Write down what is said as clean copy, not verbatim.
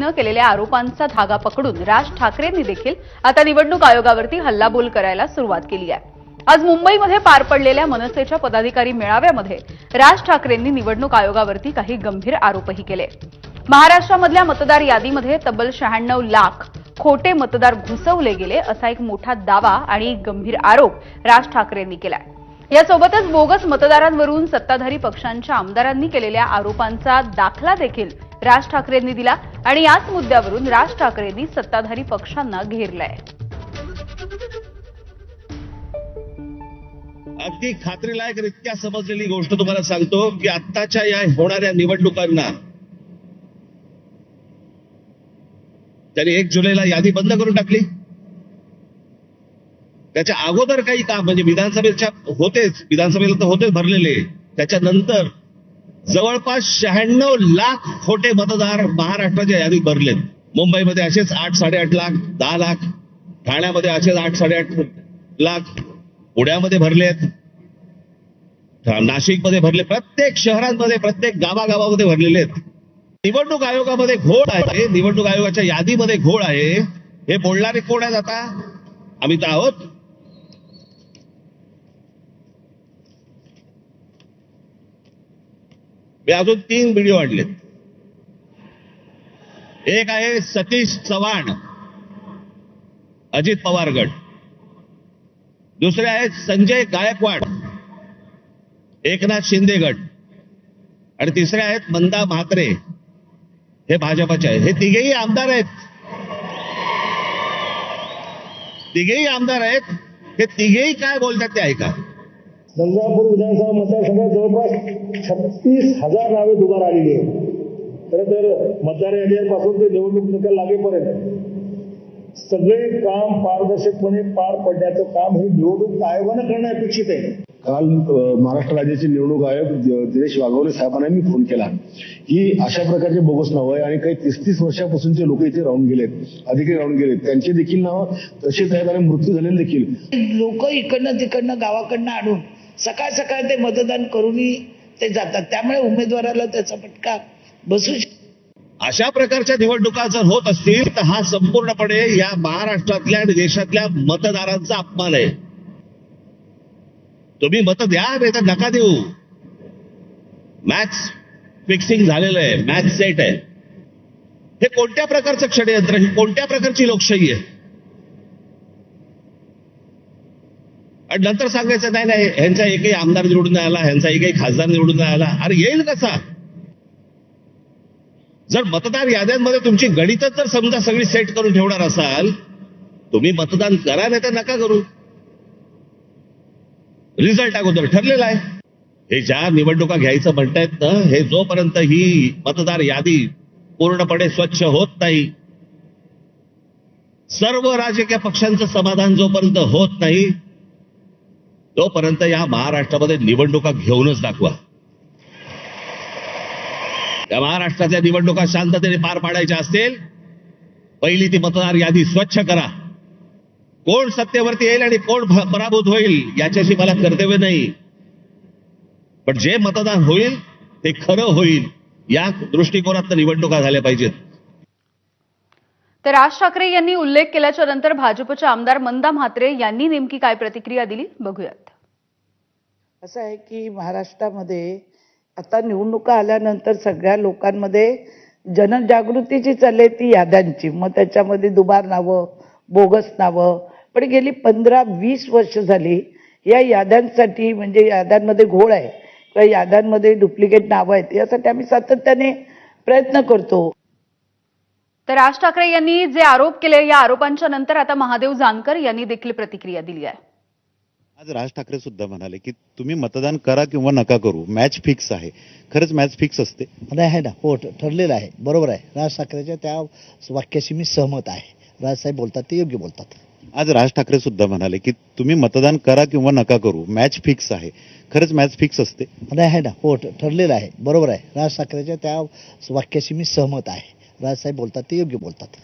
ठाकरेंनी केलेल्या आरोपांचा धागा पकडून राज ठाकरेंनी देखील आता निवडणूक आयोगावरती हल्लाबोल करायला सुरुवात केली आहे। आज मुंबईमध्ये पार पडलेल्या मनसेच्या पदाधिकारी मेळाव्यामध्ये राज ठाकरेंनी निवडणूक आयोगावरती काही गंभीर आरोपही केले। महाराष्ट्रामधल्या मतदार यादीमध्ये तब्बल 96 लाख खोटे मतदार घुसवले गेले असा एक मोठा दावा आणि गंभीर आरोप राज ठाकरेंनी केलाय। यासोबतच बोगस मतदारांवरून सत्ताधारी पक्षांच्या आमदारांनी केलेल्या आरोपांचा दाखला देखील राज ठाकरेंनी दिला आणि याच मुद्द्यावरून राज ठाकरेंनी सत्ताधारी पक्षांना घेरलंय। अगदी खात्रीलायकरित्या समजलेली गोष्ट तुम्हाला सांगतो की आत्ताच्या या होणाऱ्या निवडणुकांना त्यांनी 1 जुलैला यादी बंद करून टाकली। त्याच्या अगोदर काही काम म्हणजे विधानसभेला तर होतेच भरलेले, त्याच्यानंतर जवळपास 96 लाख खोटे मतदार महाराष्ट्राच्या यादीत भरलेत। मुंबईमध्ये असेच 8, 8.5 लाख, 10 लाख, ठाण्यामध्ये असेच 8, 8.5 लाख, पुण्यामध्ये भरलेत, नाशिकमध्ये भरले, प्रत्येक शहरांमध्ये प्रत्येक गावागावामध्ये भरलेले आहेत। निवडणूक आयोगामध्ये घोळ आहे, निवडणूक आयोगाच्या यादीमध्ये घोळ आहे। हे बोलणारे कोण आहेत? आता आम्ही तर आहोत। मी अजून 3 व्हिडिओ आणलेत। एक आहे सतीश चव्हाण, अजित पवार गट, दुसरे आहेत संजय गायकवाड, एकनाथ शिंदे गट, आणि तिसरे आहेत मंदा म्हात्रे, हे भाजपचे आहेत। हे तिघेही आमदार आहेत, हे तिघेही काय बोलतात ते ऐका। गंगापूर विधानसभा मतदारसंघात जवळपास 36,000 नावे दुबार आलेली आहेत। खरं तर मतदार यादीपासून ते निवडणूक निकाल लागेपर्यंत सगळे काम पारदर्शकपणे पार पडण्याचं काम हे निवडणूक आयोगानं करणं अपेक्षित आहे। काल महाराष्ट्र राज्याचे निवडणूक आयोग दिनेश वाघोले साहेबांना मी फोन केला की अशा प्रकारचे बोगस नाव आहे आणि काही 30-30 वर्षापासूनचे लोक इथे राहून गेलेत, अधिकारी राहून गेलेत, त्यांचे देखील नाव तसेच आहेत आणि मृत्यू झालेले देखील। लोक इकडनं तिकडनं गावाकडनं आणून सकाळ सकाळ ते मतदान करूनही ते जातात, त्यामुळे उमेदवाराला त्याचा फटका बसू शकतो। अशा प्रकारच्या निवडणुका जर होत असतील तर हा संपूर्णपणे या महाराष्ट्रातल्या आणि देशातल्या मतदारांचा अपमान आहे। तुम्ही मत द्या नाही तर नका देऊ। मॅच फिक्सिंग झालेलं आहे, मॅच सेट आहे। हे कोणत्या प्रकारचं षडयंत्र, ही कोणत्या प्रकारची लोकशाही आहे? आणि नंतर सांगायचं नाही नाही ह्यांचा एकही आमदार निवडून नाही आला, ह्यांचा एकही खासदार निवडून नाही आला। अरे येईल कसा? जर मतदार याद्यांमध्ये तुमची गणितच जर समजा सगळी सेट करून ठेवणार असाल, तुम्ही मतदान करा नाही तर नका करू। रिझल्ट अगोदर ठरलेला आहे। हे ज्या निवडणुका घ्यायचं म्हणतायत ना, हे जोपर्यंत ही मतदार यादी पूर्णपणे स्वच्छ होत नाही, सर्व राजकीय पक्षांचं समाधान जोपर्यंत होत नाही, तोपर्यंत या महाराष्ट्रामध्ये निवडणुका घेऊनच दाखवा। या महाराष्ट्रातल्या निवडणुका शांततेने पार पाडायच्या असतील, पहिली ती मतदार यादी स्वच्छ करा। कोण सत्तेवरती येईल आणि कोण पराभूत होईल याच्याशी मला कर्तव्य नाही, पण जे मतदान होईल ते खरं होईल, या दृष्टिकोनात निवडणुका झाल्या पाहिजेत। तर राज ठाकरे यांनी उल्लेख केल्याच्या नंतर भाजपच्या आमदार मंदा म्हात्रे यांनी नेमकी काय प्रतिक्रिया दिली बघूयात। असं आहे की महाराष्ट्रामध्ये आता निवडणुका आल्यानंतर सगळ्या लोकांमध्ये जनजागृतीची चालली ती याद्यांची, मग त्याच्यामध्ये दुबार नावं, बोगस नावं, पण गेली 15-20 वर्ष झाली या याद्यांसाठी, म्हणजे याद्यांमध्ये घोळ आहे किंवा याद्यांमध्ये डुप्लिकेट नावं आहेत, यासाठी आम्ही सातत्याने प्रयत्न करतो। तर राज ठाकरे यांनी जे आरोप केले या आरोपांच्या नंतर आता महादेव जानकर यांनी देखील प्रतिक्रिया दिली आहे। आज राज ठाकरे सुद्धा म्हणाले की तुम्ही मतदान करा किंवा नका करू, मॅच फिक्स आहे। खरंच मॅच फिक्स असते? नाही आहे ना, हो ठरलेलं आहे, बरोबर आहे। राज ठाकरेच्या त्या वाक्याशी मी सहमत आहे। राजसाहेब बोलतात ते योग्य बोलतात। आज राज ठाकरे सुद्धा म्हणाले की तुम्ही मतदान करा किंवा नका करू, मॅच फिक्स आहे। खरंच मॅच फिक्स असते? नाही आहे ना, हो ठरलेलं आहे, बरोबर आहे। राज ठाकरेच्या त्या वाक्याशी मी सहमत आहे। राजसाहेब बोलतात ते योग्य बोलतात।